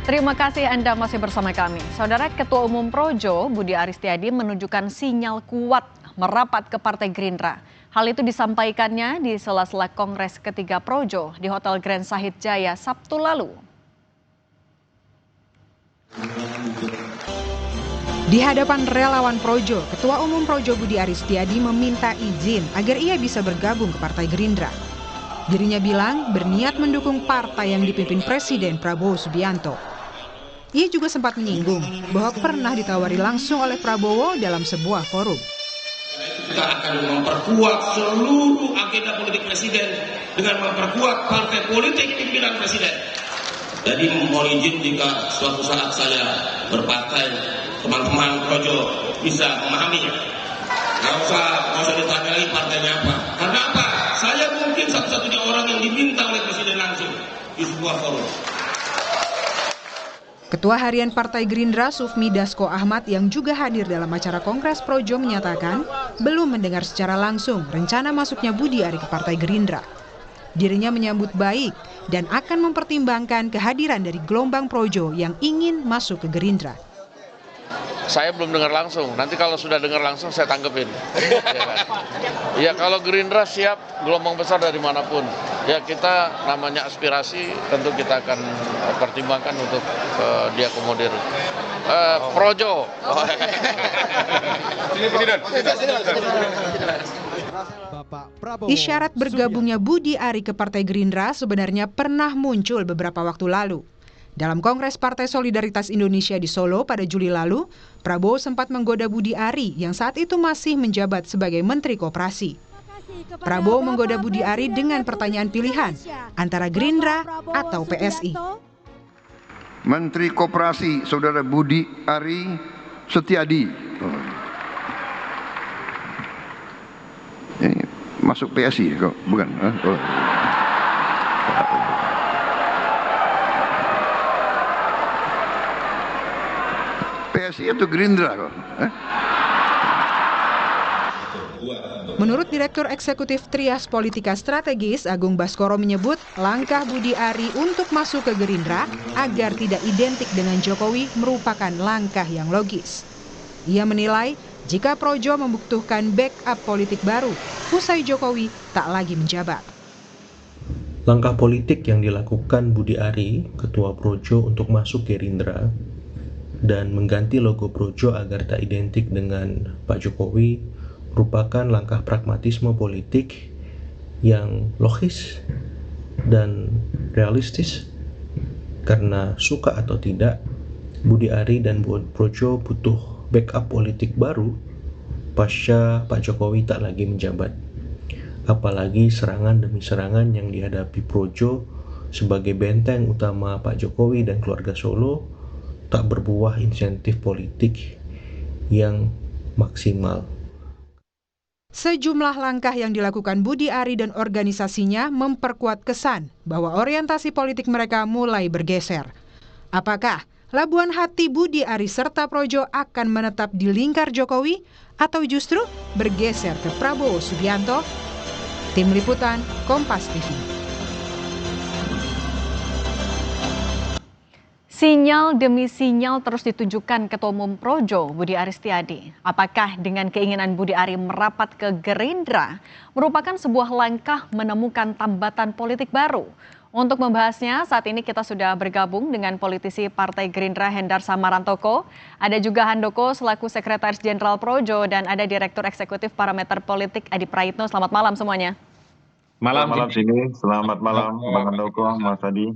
Terima kasih Anda masih bersama kami. Saudara Ketua Umum Projo, Budi Aristiadi menunjukkan sinyal kuat merapat ke Partai Gerindra. Hal itu disampaikannya di sela-sela Kongres ketiga Projo di Hotel Grand Sahid Jaya Sabtu lalu. Di hadapan relawan Projo, Ketua Umum Projo Budi Aristiadi meminta izin agar ia bisa bergabung ke Partai Gerindra. Dirinya bilang berniat mendukung partai yang dipimpin Presiden Prabowo Subianto. Ia juga sempat menyinggung bahwa pernah ditawari langsung oleh Prabowo dalam sebuah forum. Kita akan memperkuat seluruh agenda politik Presiden dengan memperkuat partai politik pimpinan Presiden. Jadi mohon izin jika suatu saat saya berpartai, teman-teman Projo bisa memahami. Nggak usah ditanya lagi partainya apa. Karena apa? Saya mungkin satu-satunya orang yang diminta oleh Presiden langsung di sebuah forum. Ketua Harian Partai Gerindra Sufmi Dasko Ahmad yang juga hadir dalam acara Kongres Projo menyatakan belum mendengar secara langsung rencana masuknya Budi Ari ke Partai Gerindra. Dirinya menyambut baik dan akan mempertimbangkan kehadiran dari gelombang Projo yang ingin masuk ke Gerindra. Saya belum dengar langsung, nanti kalau sudah dengar langsung saya tanggepin. Ya, kan? Ya kalau Gerindra siap gelombang besar dari manapun. Ya kita namanya aspirasi tentu kita akan pertimbangkan untuk diakomodir. Projo. Isyarat bergabungnya Budi Ari ke Partai Gerindra sebenarnya pernah muncul beberapa waktu lalu. Dalam Kongres Partai Solidaritas Indonesia di Solo pada Juli lalu, Prabowo sempat menggoda Budi Ari yang saat itu masih menjabat sebagai Menteri Koperasi. Prabowo menggoda Budi Ari dengan pertanyaan pilihan antara Gerindra atau PSI. Menteri Koperasi Saudara Budi Ari Setiadi. Ini masuk PSI kok, bukan? PSI atau Gerindra kok? Menurut Direktur Eksekutif Trias Politika Strategis Agung Baskoro menyebut langkah Budi Ari untuk masuk ke Gerindra agar tidak identik dengan Jokowi merupakan langkah yang logis. Ia menilai jika Projo membutuhkan backup politik baru, usai Jokowi tak lagi menjabat. Langkah politik yang dilakukan Budi Ari, Ketua Projo untuk masuk Gerindra, dan mengganti logo Projo agar tak identik dengan Pak Jokowi merupakan langkah pragmatisme politik yang logis dan realistis karena suka atau tidak Budi Ari dan Projo butuh backup politik baru pasca Pak Jokowi tak lagi menjabat. Apalagi serangan demi serangan yang dihadapi Projo sebagai benteng utama Pak Jokowi dan keluarga Solo tak berbuah insentif politik yang maksimal. Sejumlah langkah yang dilakukan Budi Ari dan organisasinya memperkuat kesan bahwa orientasi politik mereka mulai bergeser. Apakah labuhan hati Budi Ari serta Projo akan menetap di lingkar Jokowi atau justru bergeser ke Prabowo Subianto? Tim Liputan Kompas TV. Sinyal demi sinyal terus ditunjukkan Ketua Umum Projo Budi Aristiadi. Apakah dengan keinginan Budi Ari merapat ke Gerindra merupakan sebuah langkah menemukan tambatan politik baru? Untuk membahasnya, saat ini kita sudah bergabung dengan politisi Partai Gerindra Hendar Samarantoko. Ada juga Handoko selaku Sekretaris Jenderal Projo dan ada Direktur Eksekutif Parameter Politik Adi Praitno. Selamat malam semuanya. Malam sini, selamat malam Bang Handoko, Mas Adi.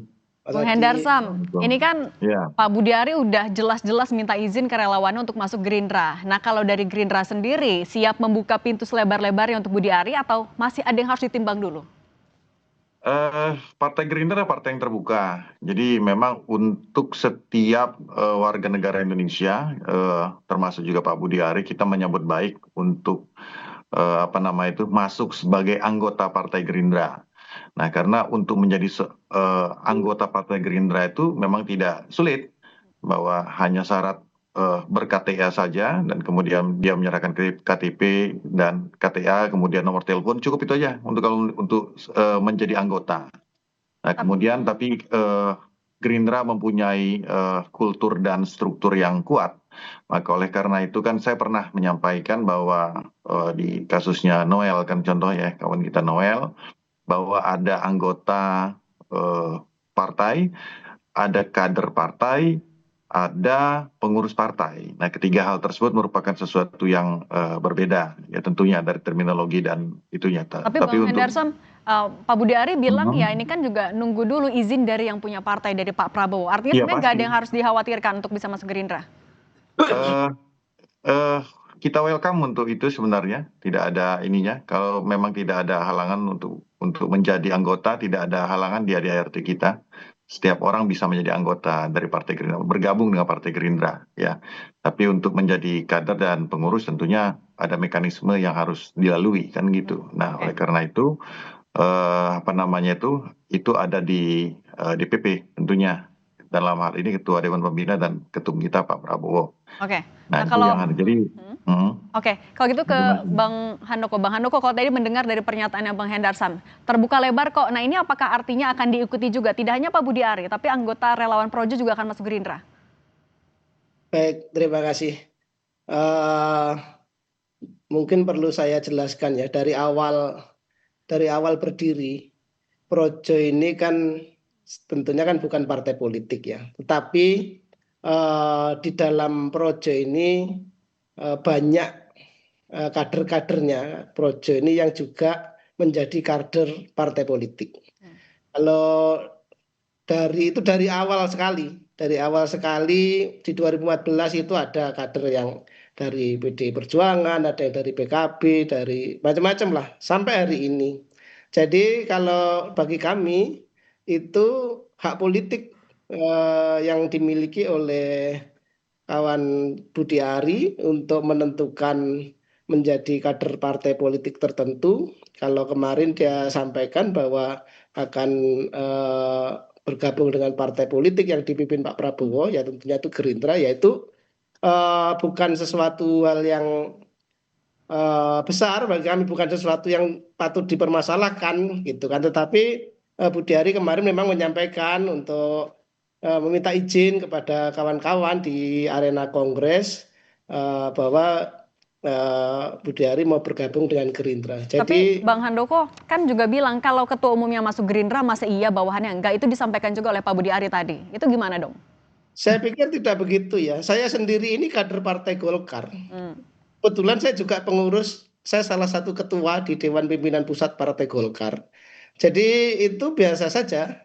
Bung Hendar Sam, ini kan Pak Budi Ari udah jelas-jelas minta izin ke relawannya untuk masuk Gerindra. Nah kalau dari Gerindra sendiri siap membuka pintu selebar-lebarnya untuk Budi Ari atau masih ada yang harus ditimbang dulu? Partai Gerindra partai yang terbuka. Jadi memang untuk setiap warga negara Indonesia, termasuk juga Pak Budi Ari, kita menyambut baik untuk masuk sebagai anggota Partai Gerindra. Nah, karena untuk menjadi anggota Partai Gerindra itu memang tidak sulit, bahwa hanya syarat ber-KTA saja dan kemudian dia menyerahkan KTP dan KTA, kemudian nomor telepon, cukup itu aja untuk menjadi anggota. Nah, kemudian tapi Gerindra mempunyai kultur dan struktur yang kuat. Maka oleh karena itu kan saya pernah menyampaikan bahwa di kasusnya Noel kan contoh ya, kawan kita Noel, bahwa ada anggota partai, ada kader partai, ada pengurus partai. Nah, ketiga hal tersebut merupakan sesuatu yang berbeda, ya tentunya dari terminologi dan itunya. Tapi Bang Hendarsam, Pak Budi Ari bilang ya ini kan juga nunggu dulu izin dari yang punya partai, dari Pak Prabowo. Artinya Iya, sebenarnya nggak ada pasti. yang harus dikhawatirkan untuk bisa masuk Gerindra. Kita welcome untuk itu sebenarnya, tidak ada ininya. Kalau memang tidak ada halangan untuk menjadi anggota, tidak ada halangan di ADART kita. Setiap orang bisa menjadi anggota dari Partai Gerindra, bergabung dengan Partai Gerindra, ya. Tapi untuk menjadi kader dan pengurus tentunya ada mekanisme yang harus dilalui, kan gitu. Nah, oleh karena itu itu ada di DPP tentunya. Dalam hal ini Ketua Dewan Pembina dan Ketum kita Pak Prabowo. Oke. Nah, itu kalau yang ada. Jadi, Oke, kalau gitu ke Bang Handoko. Bang Handoko, kalau tadi mendengar dari pernyataannya Bang Hendarsam, terbuka lebar kok. Nah, ini apakah artinya akan diikuti juga? Tidak hanya Pak Budi Ari, tapi anggota relawan Projo juga akan masuk Gerindra? Baik, terima kasih. Mungkin perlu saya jelaskan ya, dari awal berdiri, Projo ini kan tentunya kan bukan partai politik ya, tetapi di dalam Projo ini banyak kader-kadernya Projo ini yang juga menjadi kader partai politik. Kalau dari awal sekali di 2014 itu ada kader yang dari PDI Perjuangan, ada yang dari PKB, dari macam-macam lah sampai hari ini. Jadi kalau bagi kami itu hak politik yang dimiliki oleh kawan Budi Ari untuk menentukan menjadi kader partai politik tertentu. Kalau kemarin dia sampaikan bahwa akan bergabung dengan partai politik yang dipimpin Pak Prabowo, ya tentunya itu Gerindra, yaitu bukan sesuatu hal yang besar bagi kami, bukan sesuatu yang patut dipermasalahkan gitu kan. Tetapi Budi Ari kemarin memang menyampaikan untuk meminta izin kepada kawan-kawan di arena kongres bahwa Budi Ari mau bergabung dengan Gerindra. Tapi Bang Handoko kan juga bilang kalau ketua umumnya masuk Gerindra masa iya bawahannya enggak, itu disampaikan juga oleh Pak Budi Ari tadi. Itu gimana dong? Saya pikir tidak begitu ya. Saya sendiri ini kader Partai Golkar. Kebetulan saya juga pengurus, saya salah satu ketua di Dewan Pimpinan Pusat Partai Golkar. Jadi itu biasa saja,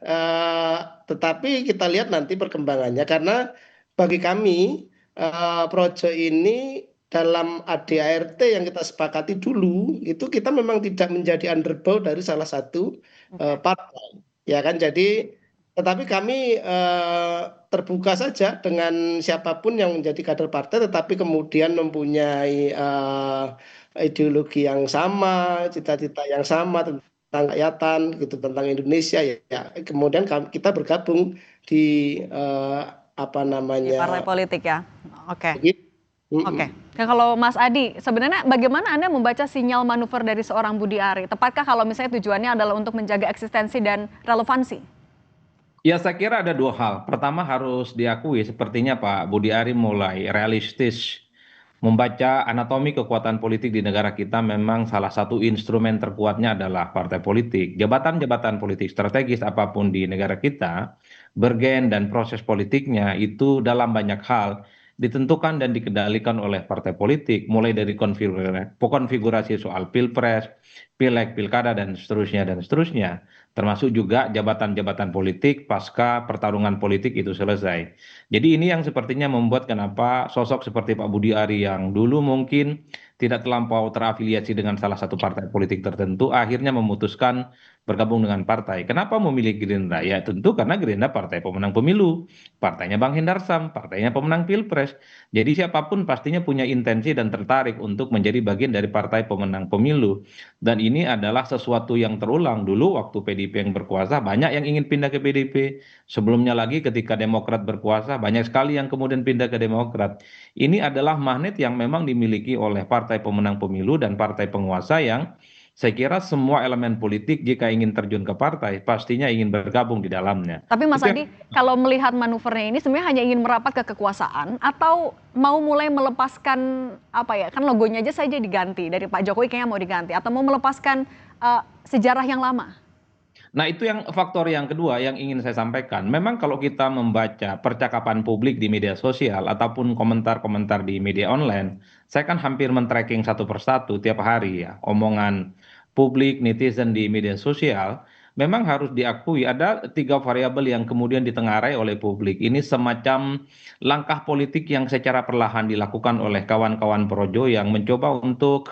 tetapi kita lihat nanti perkembangannya, karena bagi kami Projo ini dalam ADART yang kita sepakati dulu, itu kita memang tidak menjadi underbow dari salah satu partai, ya kan. Jadi tetapi kami terbuka saja dengan siapapun yang menjadi kader partai, tetapi kemudian mempunyai ideologi yang sama, cita-cita yang sama tentang rakyatan, gitu, tentang Indonesia ya. Kemudian kita bergabung di di partai politik ya. Oke. Oke. Nah, kalau Mas Adi, sebenarnya bagaimana Anda membaca sinyal manuver dari seorang Budi Ari? Tepatkah kalau misalnya tujuannya adalah untuk menjaga eksistensi dan relevansi? Ya, saya kira ada dua hal. Pertama, harus diakui sepertinya Pak Budi Ari mulai realistis membaca anatomi kekuatan politik di negara kita. Memang salah satu instrumen terkuatnya adalah partai politik. Jabatan-jabatan politik strategis apapun di negara kita, bergen dan proses politiknya itu dalam banyak hal ditentukan dan dikendalikan oleh partai politik, mulai dari konfigurasi soal pilpres, pileg, pilkada, dan seterusnya, termasuk juga jabatan-jabatan politik pasca pertarungan politik itu selesai. Jadi ini yang sepertinya membuat kenapa sosok seperti Pak Budi Ari yang dulu mungkin tidak terlampau terafiliasi dengan salah satu partai politik tertentu, akhirnya memutuskan bergabung dengan partai. Kenapa memilih Gerindra? Ya tentu karena Gerindra partai pemenang pemilu, partainya Bang Hendarsam, partainya pemenang pilpres. Jadi siapapun pastinya punya intensi dan tertarik untuk menjadi bagian dari partai pemenang pemilu. Dan ini adalah sesuatu yang terulang. Dulu waktu PDIP yang berkuasa, banyak yang ingin pindah ke PDIP. Sebelumnya lagi ketika Demokrat berkuasa, banyak sekali yang kemudian pindah ke Demokrat. Ini adalah magnet yang memang dimiliki oleh partai pemenang pemilu dan partai penguasa yang saya kira semua elemen politik jika ingin terjun ke partai pastinya ingin bergabung di dalamnya. Tapi Mas Itu Adi, kalau melihat manuvernya ini sebenarnya hanya ingin merapat ke kekuasaan atau mau mulai melepaskan apa ya? Kan logonya aja saja diganti dari Pak Jokowi kayaknya mau diganti atau mau melepaskan sejarah yang lama. Nah, itu yang faktor yang kedua yang ingin saya sampaikan. Memang kalau kita membaca percakapan publik di media sosial ataupun komentar-komentar di media online, saya kan hampir men-tracking satu persatu tiap hari ya, omongan publik, netizen di media sosial. Memang harus diakui ada 3 variabel yang kemudian ditengarai oleh publik. Ini semacam langkah politik yang secara perlahan dilakukan oleh kawan-kawan Projo yang mencoba untuk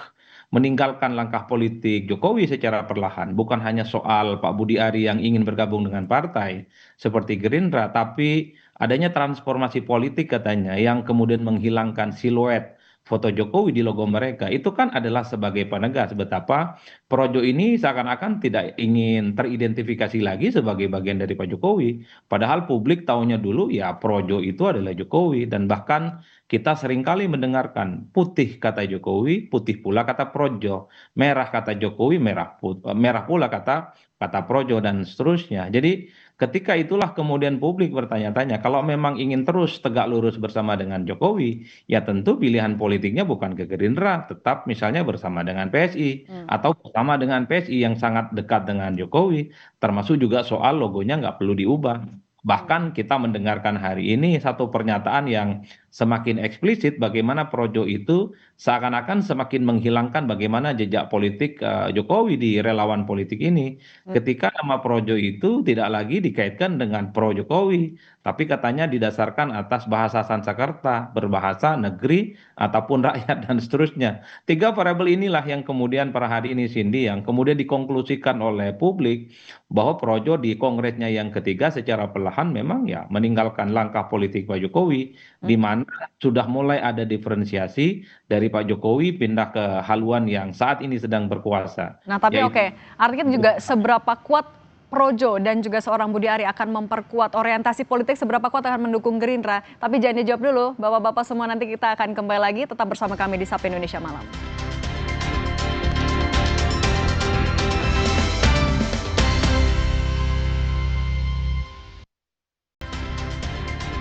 meninggalkan langkah politik Jokowi secara perlahan. Bukan hanya soal Pak Budi Ari yang ingin bergabung dengan partai seperti Gerindra, tapi adanya transformasi politik katanya yang kemudian menghilangkan siluet foto Jokowi di logo mereka. Itu kan adalah sebagai penegas betapa Projo ini seakan-akan tidak ingin teridentifikasi lagi sebagai bagian dari Pak Jokowi. Padahal publik tahunya dulu ya Projo itu adalah Jokowi dan bahkan kita seringkali mendengarkan putih kata Jokowi, putih pula kata Projo, merah kata Jokowi, merah pula kata Projo dan seterusnya. Jadi ketika itulah kemudian publik bertanya-tanya, kalau memang ingin terus tegak lurus bersama dengan Jokowi, ya tentu pilihan politiknya bukan ke Gerindra, tetap misalnya bersama dengan PSI atau bersama dengan PSI yang sangat dekat dengan Jokowi, termasuk juga soal logonya nggak perlu diubah. Bahkan kita mendengarkan hari ini satu pernyataan yang semakin eksplisit bagaimana Projo itu seakan-akan semakin menghilangkan bagaimana jejak politik Jokowi di relawan politik ini. Ketika nama Projo itu tidak lagi dikaitkan dengan pro Jokowi, tapi katanya didasarkan atas bahasa Sanskerta, berbahasa negeri ataupun rakyat dan seterusnya. 3 variabel inilah yang kemudian per hari ini Cindy yang kemudian dikonklusikan oleh publik bahwa Projo di kongresnya yang ketiga secara perlahan memang ya meninggalkan langkah politik Pak Jokowi di mana sudah mulai ada diferensiasi dari Pak Jokowi pindah ke haluan yang saat ini sedang berkuasa. Nah tapi Yaitu- oke, artinya juga seberapa kuat Projo dan juga seorang Budi Ari akan memperkuat orientasi politik, seberapa kuat akan mendukung Gerindra. Tapi jangan dijawab dulu, Bapak-Bapak semua, nanti kita akan kembali lagi tetap bersama kami di Sapa Indonesia Malam.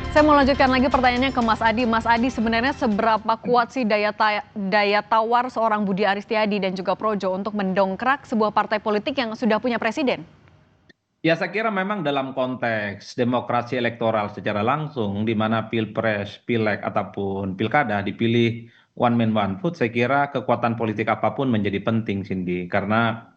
Saya mau lanjutkan lagi pertanyaannya ke Mas Adi. Mas Adi, sebenarnya seberapa kuat sih daya tawar seorang Budi Aristiadi dan juga Projo untuk mendongkrak sebuah partai politik yang sudah punya presiden? Ya saya kira memang dalam konteks demokrasi elektoral secara langsung di mana pilpres, pileg ataupun pilkada dipilih one man one vote, saya kira kekuatan politik apapun menjadi penting Cindy karena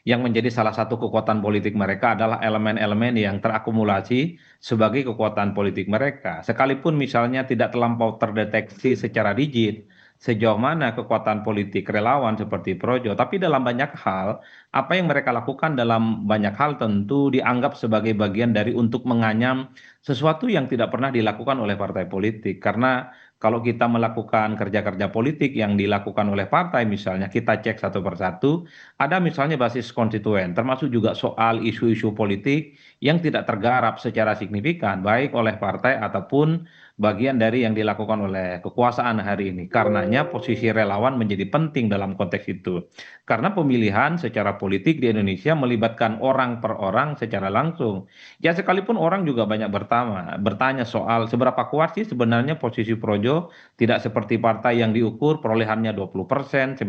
yang menjadi salah satu kekuatan politik mereka adalah elemen-elemen yang terakumulasi sebagai kekuatan politik mereka. Sekalipun misalnya tidak terlampau terdeteksi secara rigid sejauh mana kekuatan politik relawan seperti Projo, tapi dalam banyak hal, apa yang mereka lakukan dalam banyak hal tentu dianggap sebagai bagian dari untuk menganyam sesuatu yang tidak pernah dilakukan oleh partai politik. Karena kalau kita melakukan kerja-kerja politik yang dilakukan oleh partai, misalnya kita cek satu persatu, ada misalnya basis konstituen, termasuk juga soal isu-isu politik yang tidak tergarap secara signifikan, baik oleh partai ataupun bagian dari yang dilakukan oleh kekuasaan hari ini. Karenanya posisi relawan menjadi penting dalam konteks itu. Karena pemilihan secara politik di Indonesia melibatkan orang per orang secara langsung. Ya sekalipun orang juga banyak bertanya soal seberapa kuat sih sebenarnya posisi Projo, tidak seperti partai yang diukur perolehannya 20%, 19%,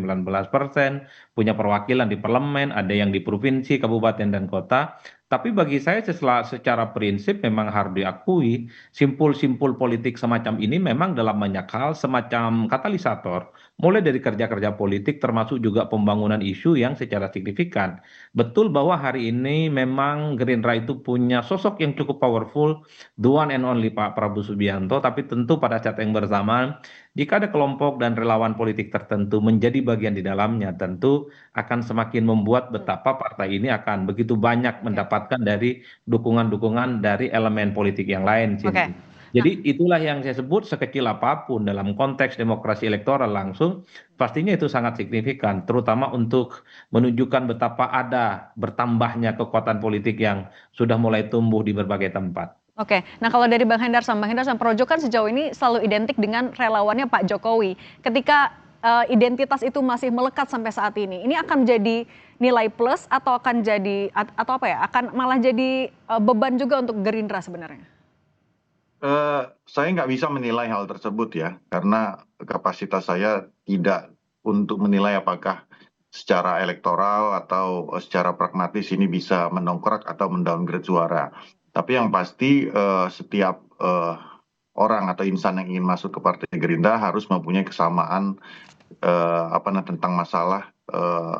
punya perwakilan di parlemen, ada yang di provinsi, kabupaten, dan kota. Tapi bagi saya secara prinsip memang harus diakui simpul-simpul politik semacam ini memang dalam banyak hal semacam katalisator. Mulai dari kerja-kerja politik termasuk juga pembangunan isu yang secara signifikan. Betul bahwa hari ini memang Gerindra itu punya sosok yang cukup powerful, the one and only Pak Prabowo Subianto, tapi tentu pada saat yang bersamaan jika ada kelompok dan relawan politik tertentu menjadi bagian di dalamnya, tentu akan semakin membuat betapa partai ini akan begitu banyak mendapatkan dari dukungan-dukungan dari elemen politik yang lain. Oke. Jadi itulah yang saya sebut sekecil apapun dalam konteks demokrasi elektoral langsung, pastinya itu sangat signifikan, terutama untuk menunjukkan betapa ada bertambahnya kekuatan politik yang sudah mulai tumbuh di berbagai tempat. Oke, nah kalau dari Bang Hendar sama Projo kan sejauh ini selalu identik dengan relawannya Pak Jokowi. Ketika identitas itu masih melekat sampai saat ini akan menjadi nilai plus atau akan jadi atau apa ya, akan malah jadi beban juga untuk Gerindra sebenarnya? Saya nggak bisa menilai hal tersebut ya, karena kapasitas saya tidak untuk menilai apakah secara elektoral atau secara pragmatis ini bisa mendongkrak atau mendowngrade suara. Tapi yang pasti setiap orang atau insan yang ingin masuk ke Partai Gerindra harus mempunyai kesamaan tentang masalah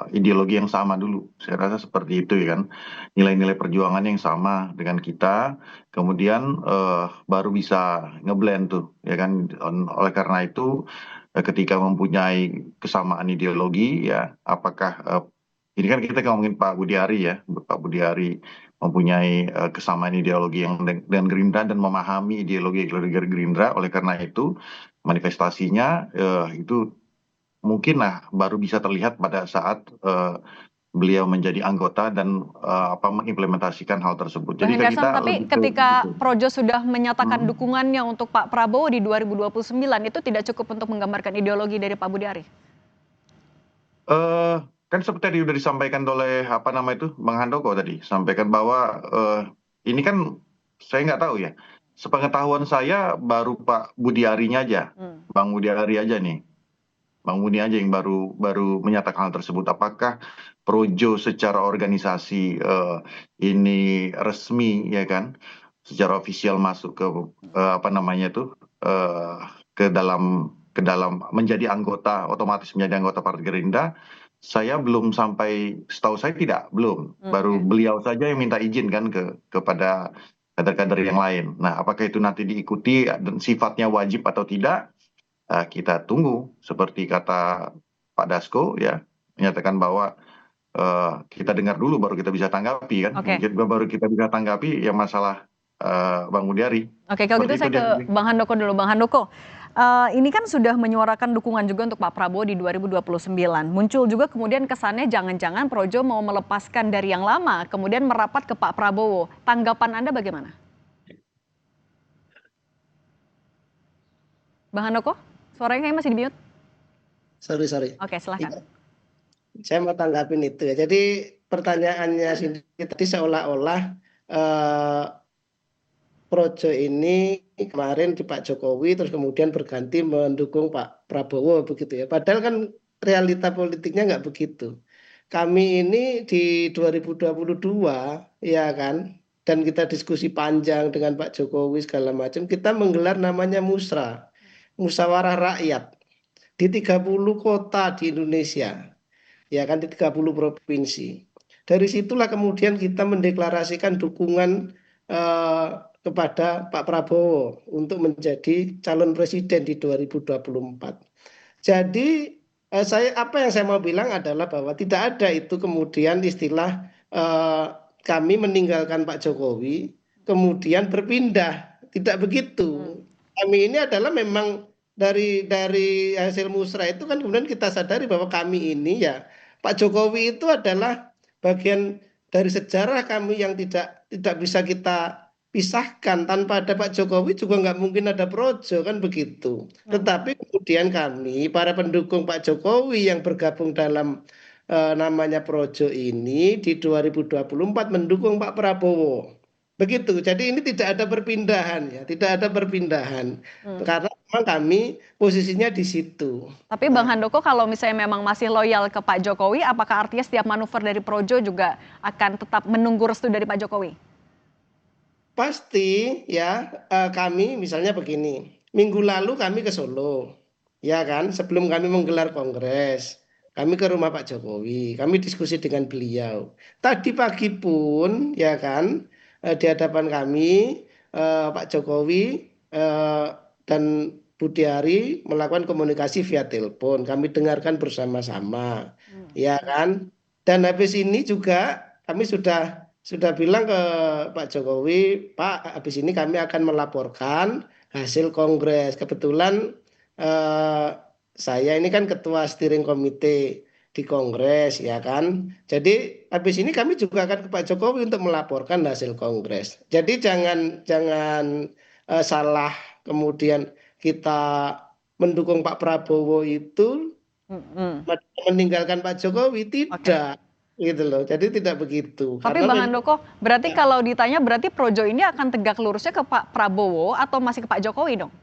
ideologi yang sama dulu. Saya rasa seperti itu ya kan. Nilai-nilai perjuangan yang sama dengan kita, kemudian baru bisa ngeblend tuh ya kan. Oleh karena itu ketika mempunyai kesamaan ideologi ya, apakah ini kan kita ngomongin Pak Budi Ari ya, Pak Budi Ari mempunyai kesamaan ideologi yang dengan Gerindra dan memahami ideologi Gerindra. Oleh karena itu manifestasinya itu mungkin baru bisa terlihat pada saat beliau menjadi anggota dan mengimplementasikan hal tersebut. Bang Jadi kita Henderson, tapi lebih ketika gitu. Projo sudah menyatakan dukungannya untuk Pak Prabowo di 2029, itu tidak cukup untuk menggambarkan ideologi dari Pak Budi Ari? Kan seperti tadi sudah disampaikan oleh Bang Handoko tadi, sampaikan bahwa ini kan saya nggak tahu ya. Sepengetahuan saya baru Pak Budi Arinya aja, Bang Budi Ari aja nih. Bang Budi aja yang baru menyatakan hal tersebut. Apakah Projo secara organisasi ini resmi ya kan, secara ofisial masuk ke ke dalam menjadi anggota, otomatis menjadi anggota Partai Gerindra? Saya belum sampai, setahu saya belum. Baru beliau saja yang minta izin kan kepada kader-kader yang lain. Nah, apakah itu nanti diikuti dan sifatnya wajib atau tidak? Kita tunggu, seperti kata Pak Dasko ya, menyatakan bahwa kita dengar dulu baru kita bisa tanggapi kan. Baru kita bisa tanggapi yang masalah Bang Budi Ari. Oke, kalau gitu saya ke Bang Handoko dulu. Bang Handoko, ini kan sudah menyuarakan dukungan juga untuk Pak Prabowo di 2029. Muncul juga kemudian kesannya jangan-jangan Projo mau melepaskan dari yang lama, kemudian merapat ke Pak Prabowo. Tanggapan Anda bagaimana? Bang Handoko, suaranya kayaknya masih di-mute. Sorry. Oke, silahkan. Saya mau tanggapin itu ya. Jadi pertanyaannya sendiri tadi seolah-olah Projo ini kemarin di Pak Jokowi terus kemudian berganti mendukung Pak Prabowo begitu ya. Padahal kan realita politiknya nggak begitu. Kami ini di 2022 ya kan, dan kita diskusi panjang dengan Pak Jokowi segala macam, kita menggelar namanya musyawarah rakyat di 30 kota di Indonesia. Ya kan, di 30 provinsi. Dari situlah kemudian kita mendeklarasikan dukungan kepada Pak Prabowo untuk menjadi calon presiden di 2024. Jadi apa yang saya mau bilang adalah bahwa tidak ada itu kemudian istilah kami meninggalkan Pak Jokowi kemudian berpindah, tidak begitu. Kami ini adalah memang dari hasil musrah itu kan kemudian kita sadari bahwa kami ini ya, Pak Jokowi itu adalah bagian dari sejarah kami yang tidak bisa kita pisahkan. Tanpa ada Pak Jokowi juga nggak mungkin ada Projo kan begitu. Tetapi kemudian kami para pendukung Pak Jokowi yang bergabung dalam namanya Projo ini di 2024 mendukung Pak Prabowo. Begitu. Jadi ini tidak ada perpindahan ya, tidak ada perpindahan. Karena memang kami posisinya di situ. Tapi Bang Handoko, kalau misalnya memang masih loyal ke Pak Jokowi, apakah artinya setiap manuver dari Projo juga akan tetap menunggu restu dari Pak Jokowi? Pasti ya, kami misalnya begini, minggu lalu kami ke Solo, ya kan, sebelum kami menggelar kongres, kami ke rumah Pak Jokowi, kami diskusi dengan beliau. Tadi pagi pun, ya kan, di hadapan kami, Pak Jokowi dan Budi Ari melakukan komunikasi via telepon, kami dengarkan bersama-sama, ya kan. Dan habis ini juga kami sudah bilang ke Pak Jokowi, Pak, habis ini kami akan melaporkan hasil kongres. Kebetulan saya ini kan ketua steering komite di kongres ya kan. Jadi habis ini kami juga akan ke Pak Jokowi untuk melaporkan hasil kongres. Jadi jangan salah kemudian kita mendukung Pak Prabowo itu meninggalkan Pak Jokowi, tidak. Gitu loh, jadi tidak begitu. Tapi Bang Handoko, berarti kalau ditanya berarti Projo ini akan tegak lurusnya ke Pak Prabowo atau masih ke Pak Jokowi dong?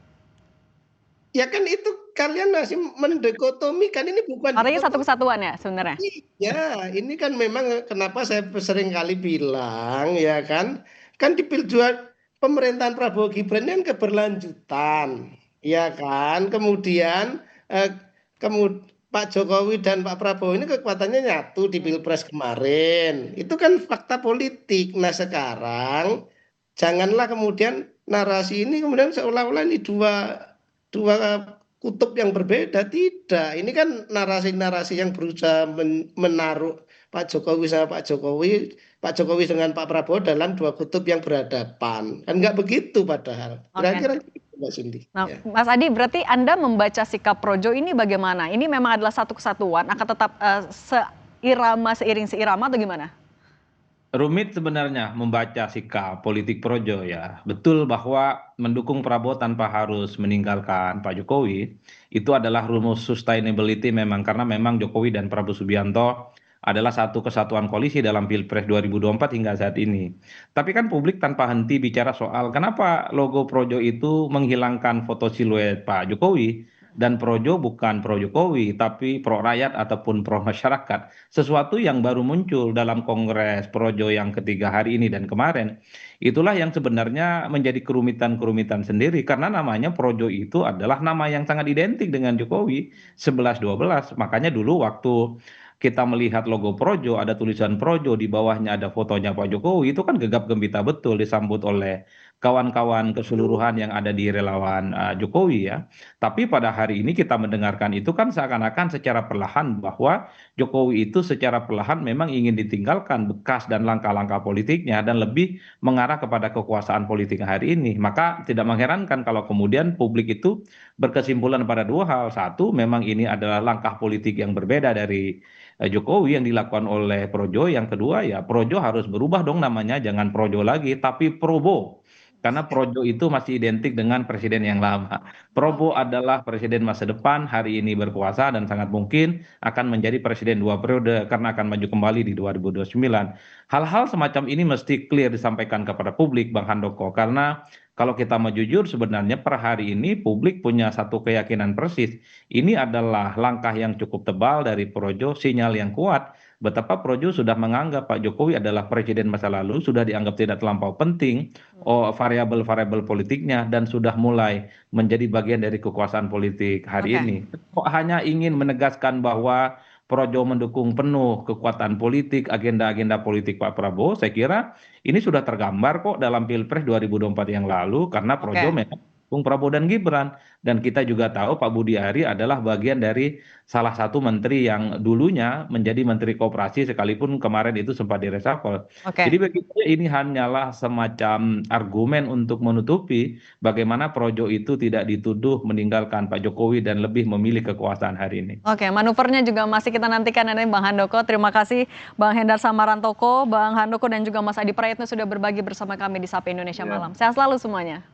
Ya kan itu kalian masih mendekotomikan, ini bukan artinya satu kesatuan ya sebenarnya? Iya, ini kan memang kenapa saya sering kali bilang ya kan di pemerintahan Prabowo Gibran kan keberlanjutan, ya kan, kemudian Pak Jokowi dan Pak Prabowo ini kekuatannya nyatu di Pilpres kemarin. Itu kan fakta politik. Nah sekarang janganlah kemudian narasi ini kemudian seolah-olah ini dua kutub yang berbeda. Tidak. Ini kan narasi-narasi yang berusaha menaruh Pak Jokowi sama Pak Jokowi dengan Pak Prabowo dalam dua kutub yang berhadapan. Kan nggak begitu padahal. Kira-kira Mbak Cindy. Nah, Mas Adi, berarti Anda membaca sikap Projo ini bagaimana? Ini memang adalah satu kesatuan, akan tetap seiring seirama atau gimana? Rumit sebenarnya membaca sikap politik Projo ya. Betul bahwa mendukung Prabowo tanpa harus meninggalkan Pak Jokowi itu adalah rumus sustainability memang, karena memang Jokowi dan Prabowo Subianto adalah satu kesatuan koalisi dalam Pilpres 2024 hingga saat ini. Tapi kan publik tanpa henti bicara soal kenapa logo Projo itu menghilangkan foto siluet Pak Jokowi, dan Projo bukan pro Jokowi tapi pro rakyat ataupun pro masyarakat. Sesuatu yang baru muncul dalam Kongres Projo yang ketiga hari ini dan kemarin. Itulah yang sebenarnya menjadi kerumitan-kerumitan sendiri, karena namanya Projo itu adalah nama yang sangat identik dengan Jokowi 11-12. Makanya dulu waktu kita melihat logo Projo, ada tulisan Projo, di bawahnya ada fotonya Pak Jokowi, itu kan gegap gempita betul disambut oleh kawan-kawan keseluruhan yang ada di relawan Jokowi ya. Tapi pada hari ini kita mendengarkan itu kan seakan-akan secara perlahan bahwa Jokowi itu secara perlahan memang ingin ditinggalkan bekas dan langkah-langkah politiknya dan lebih mengarah kepada kekuasaan politik hari ini. Maka tidak mengherankan kalau kemudian publik itu berkesimpulan pada dua hal. Satu, memang ini adalah langkah politik yang berbeda dari Jokowi yang dilakukan oleh Projo. Yang kedua ya Projo harus berubah dong namanya, jangan Projo lagi tapi Probo. Karena Projo itu masih identik dengan presiden yang lama. Probo adalah presiden masa depan, hari ini berkuasa dan sangat mungkin akan menjadi presiden 2 periode karena akan maju kembali di 2029. Hal-hal semacam ini mesti clear disampaikan kepada publik, Bang Handoko. Karena kalau kita mau jujur sebenarnya per hari ini publik punya satu keyakinan persis. Ini adalah langkah yang cukup tebal dari Projo, sinyal yang kuat betapa Projo sudah menganggap Pak Jokowi adalah presiden masa lalu, sudah dianggap tidak terlampau penting variabel-variabel politiknya, dan sudah mulai menjadi bagian dari kekuasaan politik hari ini. Kok hanya ingin menegaskan bahwa Projo mendukung penuh kekuatan politik, agenda-agenda politik Pak Prabowo, saya kira ini sudah tergambar kok dalam Pilpres 2024 yang lalu, karena Projo memang mendukung Prabowo dan Gibran. Dan kita juga tahu Pak Budi Ari adalah bagian dari salah satu menteri yang dulunya menjadi menteri koperasi sekalipun kemarin itu sempat diresapel. Jadi begitu ini hanyalah semacam argumen untuk menutupi bagaimana Projo itu tidak dituduh meninggalkan Pak Jokowi dan lebih memilih kekuasaan hari ini. Oke, manuvernya juga masih kita nantikan nanti Bang Handoko. Terima kasih Bang Hendar Samarantoko, Bang Handoko dan juga Mas Adi Prayitno sudah berbagi bersama kami di Sapa Indonesia Malam. Sehat selalu semuanya.